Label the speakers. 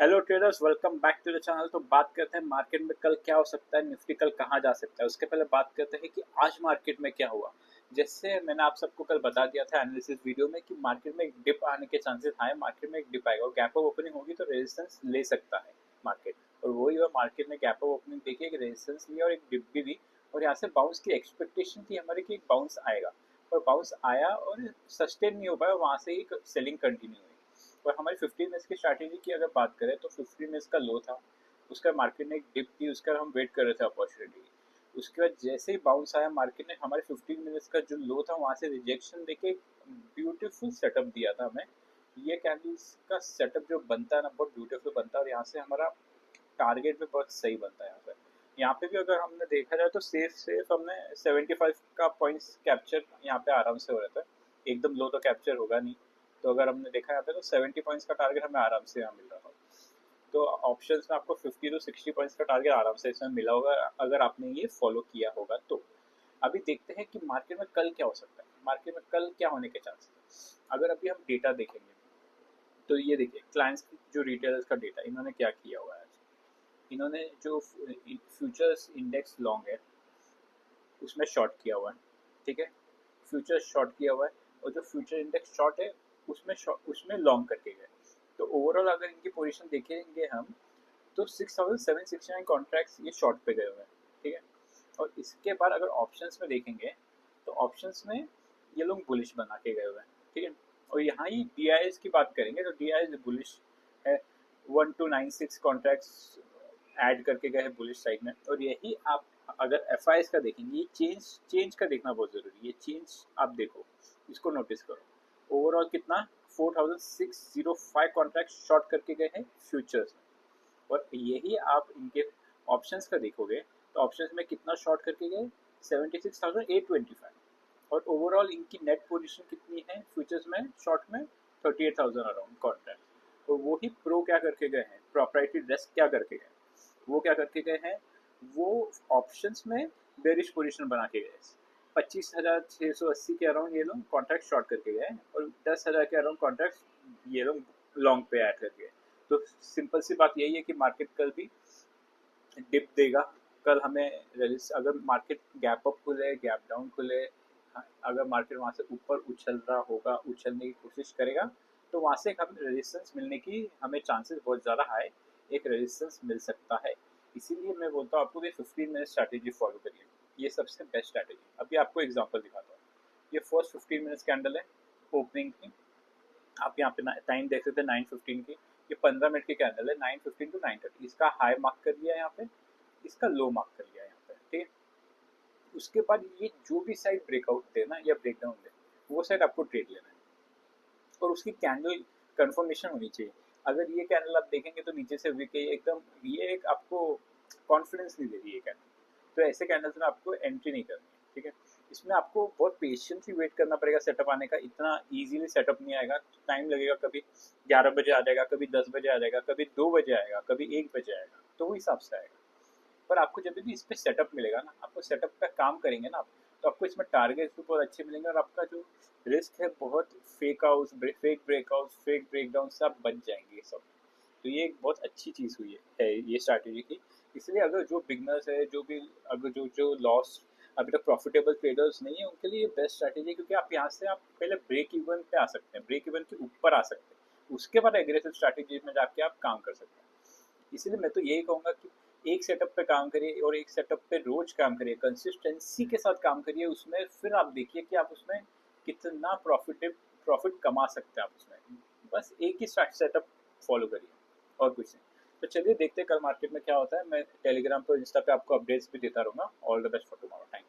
Speaker 1: Hello traders, welcome back to the channel. तो बात करते हैं मार्केट में कल क्या हो सकता है, निफ्टी कल कहाँ जा सकता है। उसके पहले बात करते हैं कि आज मार्केट में क्या हुआ। जैसे मैंने आप सबको कल बता दिया था एनालिसिस वीडियो में कि मार्केट में एक डिप आने के चांसेस हाई, मार्केट में एक डिप आएगा और गैप ऑफ ओपनिंग होगी तो रेजिस्टेंस ले सकता है मार्केट। और वही हुआ, मार्केट में गैप ऑफ ओपनिंग देखिए, एक रेजिस्टेंस लिया और एक डिप भी दी। और यहाँ से बाउंस की एक्सपेक्टेशन थी हमारी कि एक बाउंस आएगा, और बाउंस आया और सस्टेन नहीं हो पाया, वहाँ से ही सेलिंग कंटिन्यू हुई। और हमारी 15 मिनट्स की स्ट्रैटेजी की अगर बात करें तो 15 मिनट्स का लो था, उसका मार्केट ने एक डिप थी, उसका हम वेट कर रहे थे अपॉर्चुनिटी। उसके बाद जैसे ही बाउंस आया, मार्केट ने हमारे 15 मिनट्स का जो लो था वहाँ से रिजेक्शन देके ब्यूटीफुल सेटअप दिया था हमें। ये कैंडल्स का सेटअप जो बनता है ना, बहुत ब्यूटीफुल बनता है और यहाँ से हमारा टारगेट भी बहुत सही बनता है। यहाँ पे भी अगर हमने देखा जाए तो सेफ सेफ हमने 75 का पॉइंट्स कैप्चर यहाँ पे आराम से हो रहा था। एकदम लो तो कैप्चर होगा नहीं, तो अगर हमने देखा यहाँ पे तो 70 पॉइंट्स का टारगेट हमें आराम से यहाँ मिल रहा था। तो ऑप्शंस में आपको 50 टू 60 पॉइंट्स का टारगेट आराम से इसमें मिला होगा अगर आपने ये फॉलो किया होगा तो। अभी देखते हैं कि मार्केट में कल क्या हो सकता है, मार्केट में कल क्या होने के चांसेस है। अगर अभी हम डेटा देखेंगे तो ये देखिए क्लाइंट्स की जो रिटेलर्स का डेटा इन्होंने क्या किया हुआ है। इन्होंने जो फ्यूचर्स इंडेक्स लॉन्ग है उसमें शॉर्ट किया हुआ है, ठीक है। फ्यूचर शॉर्ट किया हुआ है और जो फ्यूचर इंडेक्स शॉर्ट है उसमें लॉन्ग करके गए। तो ओवरऑल अगर इनकी पोजीशन देखेंगे हम तो 6769 कॉन्ट्रैक्ट्स ये शॉर्ट पे गए हुए हैं, ठीक है। और इसके बाद अगर ऑप्शंस में देखेंगे तो ऑप्शंस में ये लोग बुलिश बना के गए हुए हैं, ठीक है। और यहाँ ही डी की बात करेंगे तो डी बुलिश है, 1296 कॉन्ट्रैक्ट्स ऐड करके गए हैं बुलिश साइड में। और यही आप अगर एफ का देखेंगे, ये चेंज चेंज का देखना बहुत ज़रूरी है। ये चेंज आप देखो, इसको नोटिस करो। ओवरऑल कितना 4605 कॉन्ट्रैक्ट शॉर्ट करके गए हैं फ्यूचर्स में। और यही आप इनके ऑप्शंस का देखोगे तो ऑप्शंस में कितना शॉर्ट करके गए, 76,825। और ओवरऑल इनकी नेट पोजीशन कितनी है फ्यूचर्स में शॉर्ट में, 38,000 अराउंड कॉन्ट्रैक्ट। तो वो ही प्रो क्या करके गए हैं, प्रोप्राइटरी रिस्क क्या करके गए, वो क्या करके गए हैं, वो ऑप्शंस में बेरिश पोजीशन बना के गए। 25,680 के अराउंड ये लोग कॉन्ट्रैक्ट शॉर्ट करके गए और 10,000 के अराउंड कॉन्ट्रैक्ट ये लोग लॉन्ग पे ऐड करके गए। तो सिंपल सी बात यही है कि मार्केट कल भी डिप देगा। कल हमें अगर मार्केट गैप अप खुले, गैप डाउन खुले, अगर मार्केट वहाँ से ऊपर उछल रहा होगा, उछलने की कोशिश करेगा तो वहाँ से हमें रेजिस्टेंस मिलने की हमें चांसेस बहुत ज़्यादा हाई, एक रेजिस्टेंस मिल सकता है। इसीलिए मैं बोलता हूँ आपको कि 15 मिनट स्ट्रैटेजी फॉलो करिए, ये सबसे बेस्ट स्ट्रैटेजी। अभी आपको एग्जांपल दिखाता हूँ। ये फर्स्ट 15 मिनट्स कैंडल है ओपनिंग की, आप यहाँ पे टाइम देख सकते हैं 9:15 की। ये 15 मिनट की कैंडल है, 9:15 टू 9:30। इसका हाई मार्क कर लिया यहाँ पे, इसका लो मार्क कर लिया यहाँ पे, ठीक है। उसके बाद ये जो भी साइड ब्रेकआउट दे ना या ब्रेकडाउन दे, वो साइड आपको ट्रेड लेना है और उसकी कैंडल कंफर्मेशन होनी चाहिए। अगर ये कैंडल आप देखेंगे तो नीचे से वीक है एकदम, ये एक आपको कॉन्फिडेंस नहीं दे रही है कैंडल, तो ऐसे कैंडल्स में आपको एंट्री नहीं करनी है, ठीक है। इसमें आपको बहुत पेशेंसली वेट करना पड़ेगा सेटअप आने का, इतना इजीली सेटअप नहीं आएगा, टाइम लगेगा। कभी 11 बजे आ जाएगा, कभी 10 बजे आ जाएगा, कभी 2 बजे आएगा, कभी 1 बजे आएगा, तो वो हिसाब से आएगा। पर आपको जब भी इस पर सेटअप मिलेगा ना, आपको सेटअप का काम करेंगे ना आप, तो आपको इसमें टारगेट भी बहुत अच्छे मिलेंगे और आपका जो रिस्क है बहुत fake out, fake breakout, fake breakdown से आप बच जाएंगे ये सब। तो ये एक बहुत अच्छी चीज़ हुई है ये स्ट्रैटेजी की। इसलिए अगर जो बिगनर्स है, जो भी अगर जो जो लॉस अभी तक प्रॉफिटेबल ट्रेडर्स नहीं है, उनके लिए बेस्ट स्ट्रैटेजी है, क्योंकि आप यहाँ से आप पहले ब्रेक इवन पे आ सकते हैं, ब्रेक इवन के ऊपर आ सकते हैं, उसके बाद एग्रेसिव स्ट्रैटेजी में जाके आप काम कर सकते हैं। इसीलिए मैं तो यही कहूँगा कि एक सेटअप पे काम करिए और एक सेटअप पे रोज काम करिए, कंसिस्टेंसी के साथ काम करिए उसमें, फिर आप देखिए कि आप उसमें कितना प्रॉफिट कमा सकते हैं आप उसमें। बस एक ही सेटअप फॉलो करिए और कुछ नहीं। तो चलिए देखते हैं कल मार्केट में क्या होता है। मैं टेलीग्राम पर, इंस्टा पे आपको अपडेट्स भी देता रहूँगा। All the best for tomorrow. Thank you.